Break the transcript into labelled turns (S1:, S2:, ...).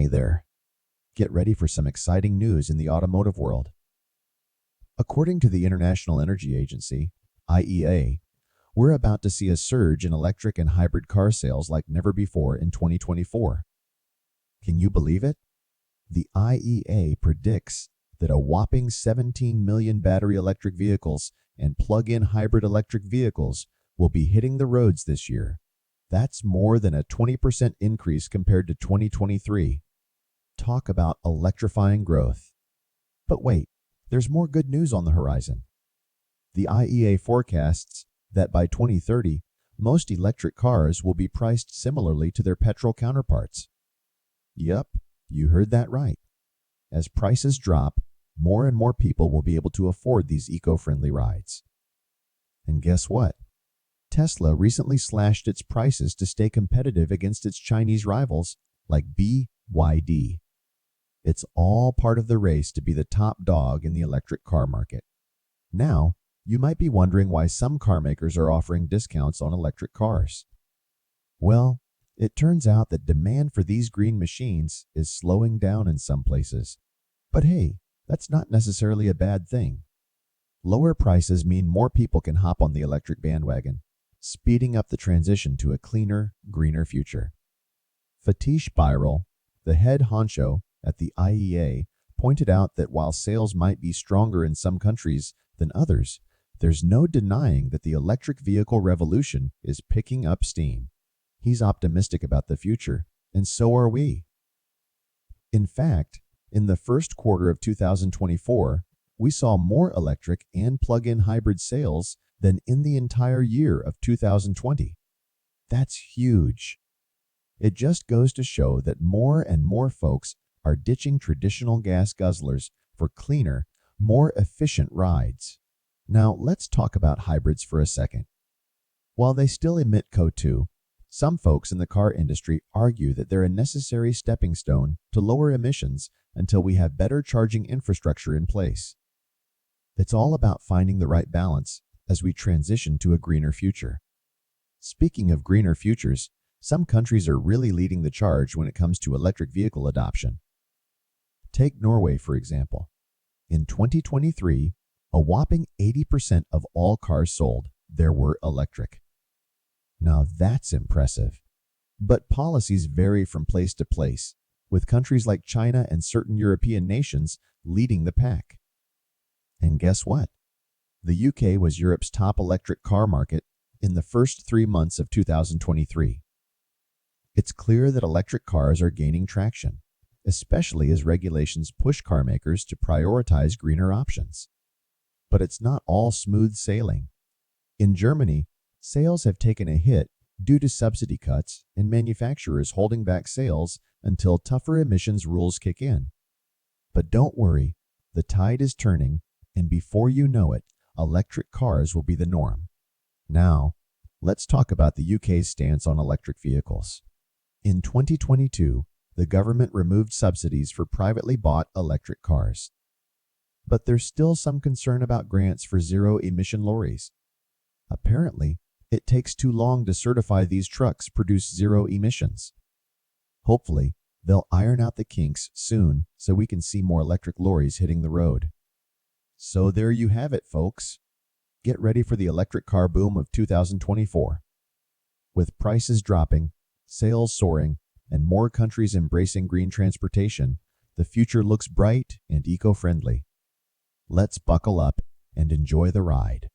S1: Hey there. Get ready for some exciting news in the automotive world. According to the International Energy Agency, IEA, we're about to see a surge in electric and hybrid car sales like never before in 2024. Can you believe it? The IEA predicts that a whopping 17 million battery electric vehicles and plug-in hybrid electric vehicles will be hitting the roads this year. That's more than a 20% increase compared to 2023. Talk about electrifying growth. But wait, there's more good news on the horizon. The IEA forecasts that by 2030, most electric cars will be priced similarly to their petrol counterparts. Yep, you heard that right. As prices drop, more and more people will be able to afford these eco-friendly rides. And guess what? Tesla recently slashed its prices to stay competitive against its Chinese rivals like BYD. It's all part of the race to be the top dog in the electric car market. Now, you might be wondering why some car makers are offering discounts on electric cars. Well, it turns out that demand for these green machines is slowing down in some places. But hey, that's not necessarily a bad thing. Lower prices mean more people can hop on the electric bandwagon, speeding up the transition to a cleaner, greener future. Fatish Bairal, the head honcho at the IEA, pointed out that while sales might be stronger in some countries than others, there's no denying that the electric vehicle revolution is picking up steam. He's optimistic about the future, and so are we. In fact, in the first quarter of 2024, we saw more electric and plug-in hybrid sales than in the entire year of 2020. That's huge. It just goes to show that more and more folks are ditching traditional gas guzzlers for cleaner, more efficient rides. Now, let's talk about hybrids for a second. While they still emit CO2, some folks in the car industry argue that they're a necessary stepping stone to lower emissions until we have better charging infrastructure in place. It's all about finding the right balance as we transition to a greener future. Speaking of greener futures, some countries are really leading the charge when it comes to electric vehicle adoption. Take Norway, for example. In 2023, a whopping 80% of all cars sold there were electric. Now that's impressive. But policies vary from place to place, with countries like China and certain European nations leading the pack. And guess what? The UK was Europe's top electric car market in the first 3 months of 2023. It's clear that electric cars are gaining traction, especially as regulations push car makers to prioritize greener options. But it's not all smooth sailing. In Germany, sales have taken a hit due to subsidy cuts and manufacturers holding back sales until tougher emissions rules kick in. But don't worry, the tide is turning, and before you know it, electric cars will be the norm. Now, let's talk about the UK's stance on electric vehicles. In 2022, the government removed subsidies for privately bought electric cars. But there's still some concern about grants for zero-emission lorries. Apparently, it takes too long to certify these trucks produce zero emissions. Hopefully, they'll iron out the kinks soon so we can see more electric lorries hitting the road. So there you have it, folks. Get ready for the electric car boom of 2024. With prices dropping, sales soaring, and more countries embracing green transportation, the future looks bright and eco-friendly. Let's buckle up and enjoy the ride.